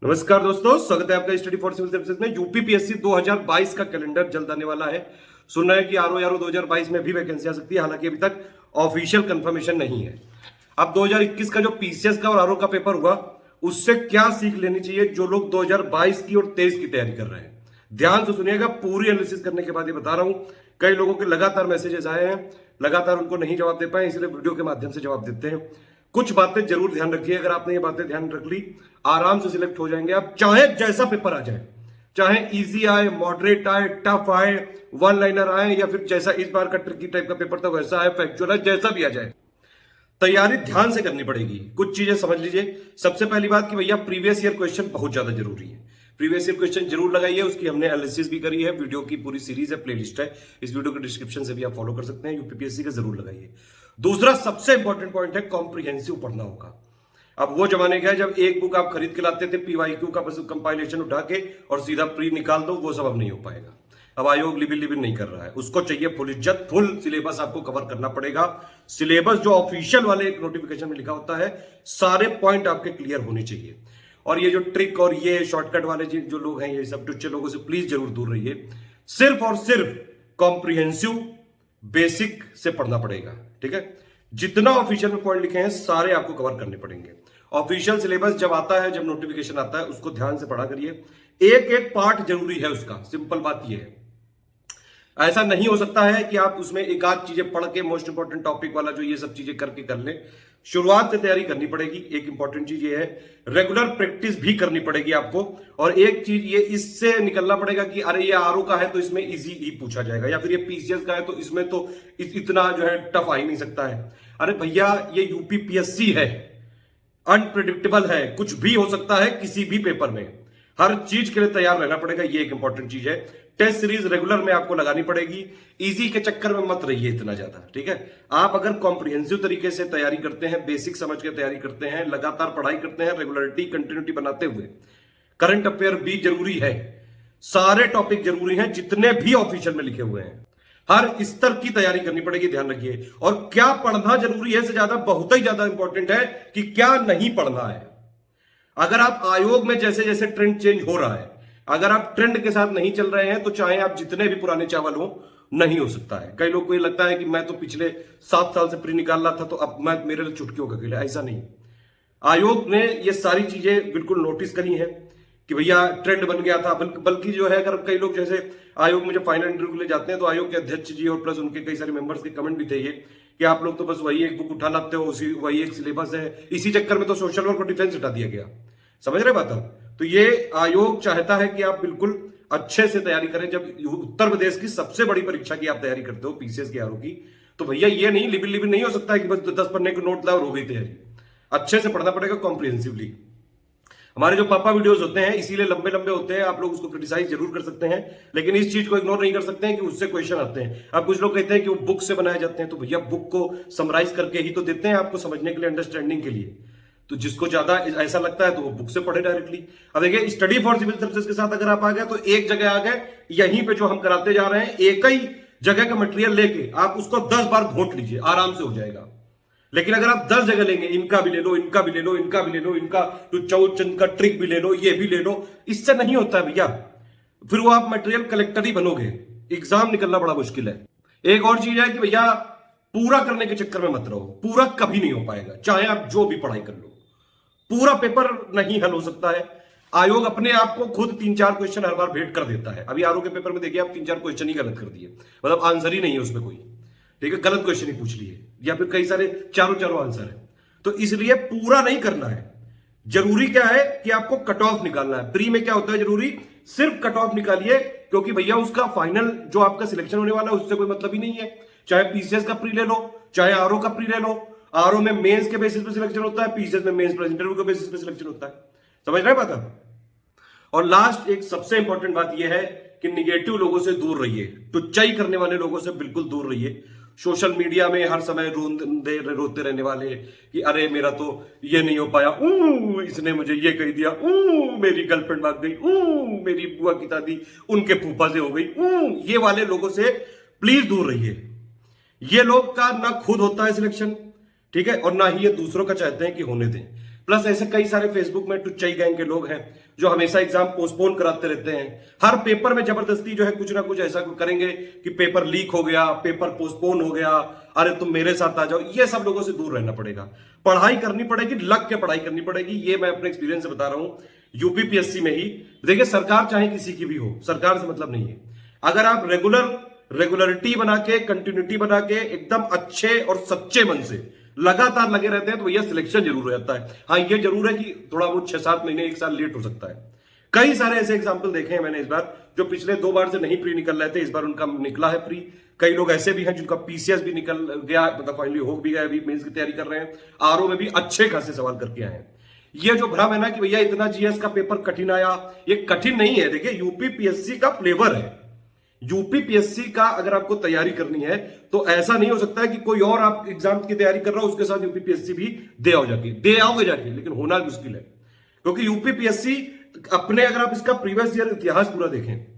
नमस्कार दोस्तों, स्वागत है आपका स्टडी फॉर सिविल सर्विसेज में। यूपीपीएससी 2022 का कैलेंडर जल्द आने वाला है। सुन रहे हैं कि आरओ 2022 में भी वैकेंसी आ सकती है, हालांकि अभी तक ऑफिशियल कंफर्मेशन नहीं है। अब 2021 का जो पीसीएस का और आरओ का पेपर हुआ, उससे क्या सीख लेनी चाहिए जो लोग 2022 की और 23 की तैयारी कर रहे हैं। ध्यान से सुनिएगा, पूरी एनालिसिस करने के बाद ये बता रहा हूं। कई लोगों के लगातार मैसेजेस आए हैं, लगातार उनको नहीं जवाब दे पाए, इसलिए वीडियो के माध्यम से जवाब देते हैं। कुछ बातें जरूर ध्यान रखिए। अगर आपने ये बातें ध्यान रख ली, आराम से सिलेक्ट हो जाएंगे आप, चाहे जैसा पेपर आ जाए, चाहे इजी आए, मॉडरेट आए, टफ आए, वन लाइनर आए, या फिर जैसा इस बार का ट्रिकी टाइप का पेपर था वैसा आए, फैक्चुअल आए, जैसा भी आ जाए, तैयारी ध्यान से करनी पड़ेगी। कुछ चीजें समझ लीजिए। सबसे पहली बात कि भैया प्रीवियस ईयर क्वेश्चन बहुत ज्यादा जरूरी है। प्रीवियस ईयर क्वेश्चन जरूर लगाइए, उसकी हमने एनालिसिस भी करी है, वीडियो की पूरी सीरीज है, प्लेलिस्ट है, इस वीडियो के डिस्क्रिप्शन से भी आप फॉलो कर सकते हैं। यूपीपीएससी का जरूर लगाइए। दूसरा सबसे इंपॉर्टेंट पॉइंट है, कॉम्प्रिहेंसिव पढ़ना होगा। अब वो जमाने का है जब एक बुक आप खरीद के लाते थे, पीवाईक्यू का बस कंपाइलेशन उठा के और सीधा प्री निकाल दो, वो सब अब नहीं हो पाएगा। अब आयोग लिबिन नहीं कर रहा है, उसको चाहिए फुल इज्जत, फुल सिलेबस आपको कवर करना पड़ेगा। सिलेबस जो ऑफिशियल वाले एक नोटिफिकेशन में लिखा होता है, सारे पॉइंट आपके क्लियर होने चाहिए। और ये जो ट्रिक और ये शॉर्टकट वाले जो लोग हैं, ये सब टुच्चे लोगों से प्लीज जरूर दूर रहिए। सिर्फ और सिर्फ कॉम्प्रिहेंसिव बेसिक से पढ़ना पड़ेगा, ठीक है। जितना ऑफिशियल में पॉइंट लिखे हैं सारे आपको कवर करने पड़ेंगे। ऑफिशियल सिलेबस जब आता है, जब नोटिफिकेशन आता है, उसको ध्यान से पढ़ा करिए। एक एक पार्ट जरूरी है उसका, सिंपल बात यह है। ऐसा नहीं हो सकता है कि आप उसमें एक आध चीजें पढ़ के मोस्ट इंपॉर्टेंट टॉपिक वाला जो ये सब चीजें करके कर लें। शुरुआत से तैयारी करनी पड़ेगी। एक इंपॉर्टेंट चीज ये है, रेगुलर प्रैक्टिस भी करनी पड़ेगी आपको। और एक चीज ये, इससे निकलना पड़ेगा कि अरे ये आरओ का है तो इसमें इजी ही पूछा जाएगा, या फिर ये पीसीएस का है तो इसमें तो इतना जो है टफ आ ही नहीं सकता है। अरे भैया, ये यूपीपीएससी है, अनप्रिडिक्टेबल है, कुछ भी हो सकता है किसी भी पेपर में। हर चीज के लिए तैयार रहना पड़ेगा, ये एक इंपॉर्टेंट चीज है। टेस्ट सीरीज रेगुलर में आपको लगानी पड़ेगी। इजी के चक्कर में मत रहिए इतना ज्यादा, ठीक है। आप अगर कॉम्प्रिहेंसिव तरीके से तैयारी करते हैं, बेसिक समझ के तैयारी करते हैं, लगातार पढ़ाई करते हैं, रेगुलरिटी कंटिन्यूटी बनाते हुए, करंट अफेयर भी जरूरी है, सारे टॉपिक जरूरी हैं जितने भी ऑफिशियल में लिखे हुए हैं। हर स्तर की तैयारी करनी पड़ेगी, ध्यान रखिए। और क्या पढ़ना जरूरी है से ज्यादा, बहुत ही ज्यादा इंपॉर्टेंट है कि क्या नहीं पढ़ना है। अगर आप आयोग में जैसे जैसे ट्रेंड चेंज हो रहा है, अगर आप ट्रेंड के साथ नहीं चल रहे हैं, तो चाहे आप जितने भी पुराने चावल हो, नहीं हो सकता है। कई लोग को ये लगता है कि मैं तो पिछले 7 साल से प्री निकाल रहा था, तो अब मैं मेरे लिए चुटकियों का खेल है। ऐसा नहीं। आयोग ने ये सारी चीजें बिल्कुल नोटिस करी है कि भैया ट्रेंड बन गया था। बल्कि जो है, अगर कई लोग जैसे आयोग में जब फाइनल इंटरव्यू के लिए जाते हैं, तो आयोग के अध्यक्ष जी और प्लस उनके कई सारे मेंबर्स के कमेंट भी थे ये कि आप लोग तो बस वही एक बुक उठा लाते हो, उसी वही एक सिलेबस है, इसी चक्कर में तो सोशल वर्क और डिफेंस हटा दिया गया। समझ रहे बात आप? तो ये आयोग चाहता है कि आप बिल्कुल अच्छे से तैयारी करें। जब उत्तर प्रदेश की सबसे बड़ी परीक्षा की आप तैयारी करते हो, पीसीएस की, आरओ की, तो भैया ये नहीं लिबिन नहीं हो सकता है कि बस 10 पन्ने को नोट लाओ और हो गई तैयारी। अच्छे से पढ़ना पड़ेगा, कॉम्प्रिहेंसिवली। हमारे जो पापा वीडियोस होते हैं इसीलिए लंबे लंबे होते हैं, आप लोग उसको क्रिटिसाइज जरूर कर सकते हैं, लेकिन इस चीज को इग्नोर नहीं कर सकते हैं कि उससे क्वेश्चन आते हैं। अब कुछ लोग कहते हैं कि वो बुक से बनाए जाते हैं, तो भैया बुक को समराइज करके ही तो देते हैं आपको समझने के लिए, अंडरस्टैंडिंग के लिए। तो जिसको ज्यादा ऐसा लगता है तो वो बुक से पढ़े डायरेक्टली। अब देखिए, स्टडी फॉर सिविल सर्विसेज के साथ अगर आप आ गए तो एक जगह आ गए, यहीं पे जो हम कराते जा रहे हैं, एक ही जगह का मटेरियल लेके आप उसको 10 बार घोट लीजिए, आराम से हो जाएगा। लेकिन अगर आप 10 जगह लेंगे, इनका भी ले लो, इनका भी ले लो, इनका भी ले लो, इनका जो चौचंद का ट्रिक भी ले लो, ये भी ले लो, इससे नहीं होता है भैया। फिर वो आप मटेरियल कलेक्टर ही बनोगे, एग्जाम निकलना बड़ा मुश्किल है। एक और चीज है कि भैया पूरा करने के चक्कर में मत रहो, पूरा कभी नहीं हो पाएगा, चाहे आप जो भी पढ़ाई कर लो। पूरा पेपर नहीं हल हो सकता है। आयोग अपने आप को खुद 3-4 क्वेश्चन हर बार भेंट कर देता है। अभी आरओ के पेपर में देखिए, आप 3-4 क्वेश्चन ही गलत कर दिए, मतलब आंसर ही नहीं है उसमें कोई, ठीक है, गलत क्वेश्चन ही पूछ लिए, या फिर कई सारे चारों आंसर है। तो इसलिए पूरा नहीं करना है। जरूरी क्या है कि आपको कट ऑफ निकालना है। प्री में क्या होता है जरूरी, सिर्फ कट ऑफ निकालिए, क्योंकि भैया उसका फाइनल जो आपका सिलेक्शन होने वाला है उससे कोई मतलब ही नहीं है। चाहे पीसीएस का प्री ले लो, चाहे आरओ का प्री ले लो। आरओ में मेंस के बेसिस पे सिलेक्शन होता है, पीसीएस में मेंस प्लस इंटरव्यू के बेसिस पे सिलेक्शन होता है। समझ रहे बात आप? और लास्ट एक सबसे इंपॉर्टेंट बात यह है कि निगेटिव लोगों से दूर रहिए, टुच्चाई करने वाले लोगों से बिल्कुल दूर रहिए। सोशल मीडिया में हर समय रोते रहने वाले कि अरे मेरा तो ये नहीं हो पाया, इसने मुझे ये कह दिया, मेरी गर्लफ्रेंड भाग गई, मेरी बुआ की दादी उनके फूफा से हो गई, ये वाले लोगों से प्लीज दूर रहिए। ये लोग का ना खुद होता है सिलेक्शन, ठीक है, और ना ही ये दूसरों का चाहते हैं कि होने दें। प्लस ऐसे कई सारे फेसबुक में टुच्चाई गैंग के लोग हैं जो हमेशा एग्जाम पोस्टपोन कराते रहते हैं। हर पेपर में जबरदस्ती जो है कुछ ना कुछ ऐसा करेंगे कि पेपर लीक हो गया, पेपर पोस्टपोन हो गया, अरे तुम मेरे साथ आ जाओ। ये सब लोगों से दूर रहना पड़ेगा, पढ़ाई करनी पड़ेगी, लग के पढ़ाई करनी पड़ेगी। ये मैं अपने एक्सपीरियंस से बता रहा हूं। यूपीपीएससी में ही देखिए, सरकार चाहे किसी की भी हो, सरकार से मतलब नहीं है। अगर आप रेगुलरिटी बना के, कंटिन्यूटी बना के, एकदम अच्छे और सच्चे मन से लगातार लगे रहते हैं तो भैया सिलेक्शन जरूर हो जाता है। हाँ, ये जरूर है कि थोड़ा बहुत 6-7 महीने, 1 साल लेट हो सकता है। कई सारे ऐसे एग्जाम्पल देखे हैं मैंने इस बार, जो पिछले 2 बार से नहीं प्री निकल रहे थे, इस बार उनका निकला है प्री। कई लोग ऐसे भी हैं जिनका पीसीएस भी निकल गया, मतलब फाइनली हो भी गया, अभी मेंस की तैयारी कर रहे हैं, आरओ में भी अच्छे खासे सवाल करके आए हैं। ये जो भ्रम है ना कि भैया इतना जीएस का पेपर कठिन आया, ये कठिन नहीं है। देखिए, यूपीपीएससी का फ्लेवर है। यूपीपीएससी का अगर आपको तैयारी करनी है तो ऐसा नहीं हो सकता है कि कोई और आप एग्जाम की तैयारी कर रहा हो उसके साथ यूपीपीएससी भी दे आओगे जाके, लेकिन होना मुश्किल है। क्योंकि यूपीपीएससी अपने, अगर आप इसका प्रीवियस ईयर इतिहास पूरा देखें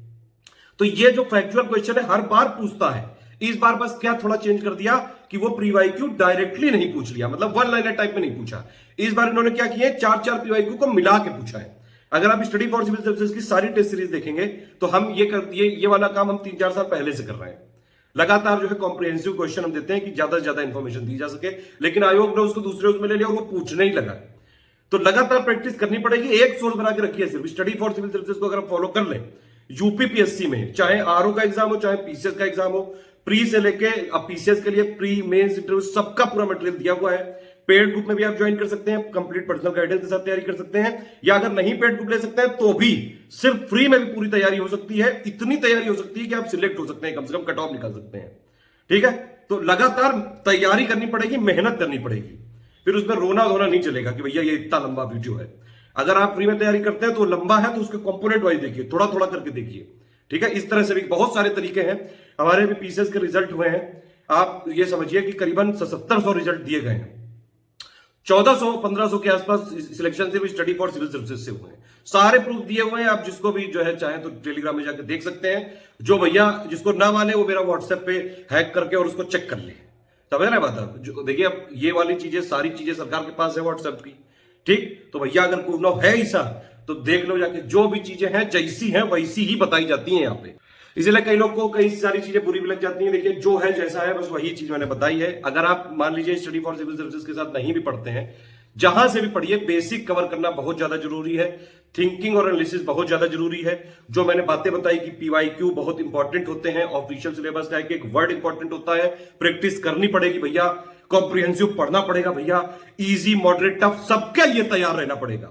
तो ये जो फैक्चुअल क्वेश्चन है हर बार पूछता है। इस बार बस क्या थोड़ा चेंज कर दिया कि वो प्रीवाईक्यू डायरेक्टली नहीं पूछ लिया, मतलब वन लाइनर टाइप में नहीं पूछा। इस बार इन्होंने क्या किया, 4-4 प्रीवाईक्यू को मिला के पूछा है। अगर आप स्टडी फॉर सिविल सर्विसेज की सारी टेस्ट सीरीज देखेंगे तो हम ये वाला काम हम 3-4 साल पहले से कर रहे हैं। लगातार जो है कॉम्प्रिहेंसिव क्वेश्चन हम देते हैं कि ज्यादा से ज्यादा इंफॉर्मेशन दी जा सके, लेकिन आयोग ने उसको दूसरे उसमें ले लिया और वो पूछने ही लगा। तो लगातार प्रैक्टिस करनी पड़ेगी। एक सोर्स बना के रखिए सिर्फ, स्टडी फॉर सिविल सर्विसेज को अगर आप फॉलो कर ले यूपीपीएससी में, चाहे आरओ का एग्जाम हो, चाहे पीसीएस का एग्जाम हो, प्री से लेके अब पीसीएस के लिए प्री, मेंस, इंटरव्यू सबका पूरा मटेरियल दिया हुआ है। पेड ग्रुप में भी आप ज्वाइन कर सकते हैं, कंप्लीट पर्सनल गाइडेंस के साथ तैयारी कर सकते हैं, या अगर नहीं पेड ग्रुप ले सकते हैं तो भी सिर्फ फ्री में भी पूरी तैयारी हो सकती है। इतनी तैयारी हो सकती है कि आप सिलेक्ट हो सकते हैं, कम से कम कट ऑफ निकाल सकते हैं। ठीक है, तो लगातार तैयारी करनी पड़ेगी, मेहनत करनी पड़ेगी। फिर उसमें रोना धोना नहीं चलेगा कि भैया ये इतना लंबा वीडियो है। अगर आप फ्री में तैयारी करते हैं तो लंबा है तो उसके कंपोनेंट वाइज देखिए, थोड़ा थोड़ा करके देखिए। ठीक है, इस तरह से भी बहुत सारे तरीके हैं। हमारे भी पीसीएस के रिजल्ट हुए हैं, आप ये समझिए कि करीबन 7700 रिजल्ट दिए गए हैं। 1400-1500 के आसपास सिलेक्शन से भी स्टडी फॉर सिविल सर्विसेज से हुए हैं। सारे प्रूफ दिए हुए हैं, आप जिसको भी जो है चाहे तो टेलीग्राम में जाकर देख सकते हैं। जो भैया जिसको ना माने वो मेरा व्हाट्सएप पे हैक करके और उसको चेक कर ले, समझ रहे बात आप। जो देखिए, अब ये वाली चीजें, सारी चीजें सरकार के पास है व्हाट्सएप की। ठीक, तो भैया अगर कोई है ऐसा तो देख लो जाके, जो भी चीजें हैं जैसी हैं वैसी ही बताई जाती हैं यहाँ पे। इसलिए कई लोग को कई सारी चीजें बुरी भी लग जाती हैं। देखिए, जो है जैसा है बस वही चीज मैंने बताई है। अगर आप मान लीजिए स्टडी फॉर सिविल सर्विसेज के साथ नहीं भी पढ़ते हैं, जहां से भी पढ़िए, बेसिक कवर करना बहुत ज्यादा जरूरी है। थिंकिंग और एनालिसिस बहुत ज्यादा जरूरी है। जो मैंने बातें बताई कि पीवाईक्यू बहुत इंपॉर्टेंट होते हैं, ऑफिशियल सिलेबस का एक वर्ड इंपॉर्टेंट होता है, प्रैक्टिस करनी पड़ेगी भैया, कॉम्प्रिहेंसिव पढ़ना पड़ेगा भैया, इजी, मॉडरेट, टफ सबके लिए तैयार रहना पड़ेगा,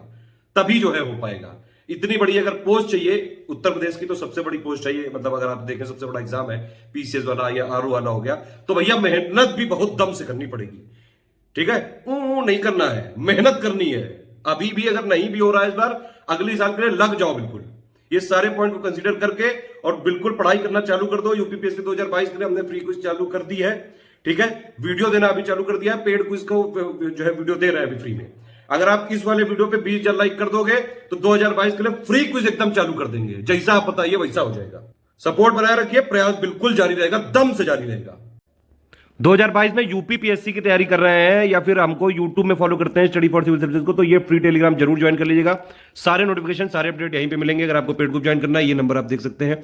तभी जो है हो पाएगा। इतनी बड़ी अगर पोस्ट चाहिए, उत्तर प्रदेश की तो सबसे बड़ी पोस्ट चाहिए, मतलब अगर आप देखें सबसे बड़ा एग्जाम है पीसीएस वाला या आरओ वाला हो गया, तो भैया मेहनत भी बहुत दम से करनी पड़ेगी। ठीक है, नहीं करना है, मेहनत करनी है। अभी भी अगर नहीं भी हो रहा है इस बार, अगली साल के लिए लग जाओ बिल्कुल। ये सारे पॉइंट को कंसीडर करके और बिल्कुल पढ़ाई करना चालू कर दो। यूपीपीएससी 2022 के लिए हमने फ्री क्विज चालू कर दी है। ठीक है, वीडियो देना अभी चालू कर दिया है, पेड क्विज को जो है वीडियो दे रहे हैं अभी फ्री में। अगर आप इस वाले वीडियो पे 20,000 लाइक कर दोगे तो 2022 के लिए फ्री क्विज एकदम चालू कर देंगे। जैसा आप बताइए वैसा हो जाएगा। सपोर्ट बनाए रखिए, प्रयास बिल्कुल जारी रहेगा, दम से जारी रहेगा। 2022 में यूपीपीएससी की तैयारी कर रहे हैं या फिर हमको यूट्यूब में फॉलो करते हैं स्टडी फॉर सिविल सर्विसेज को, तो ये फ्री टेलीग्राम जरूर ज्वाइन कर लीजिएगा। सारे नोटिफिकेशन, सारे अपडेट यहीं पे मिलेंगे। अगर आपको पेड ग्रुप ज्वाइन करना है, ये नंबर आप देख सकते हैं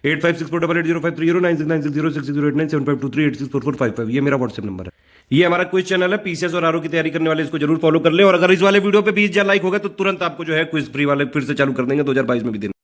8564880530 969606075238644555। ये मेरा व्हाट्सएप नंबर है। ये हमारा क्विज चैनल है, पीसीएस और आरओ की तैयारी करने वाले इसको जरूर फॉलो कर ले। और अगर इस वाले वीडियो पे 20,000 लाइक होगा तो तुरंत आपको जो है क्विज फ्री वाले फिर से चालू कर देंगे 2022 में भी दिन।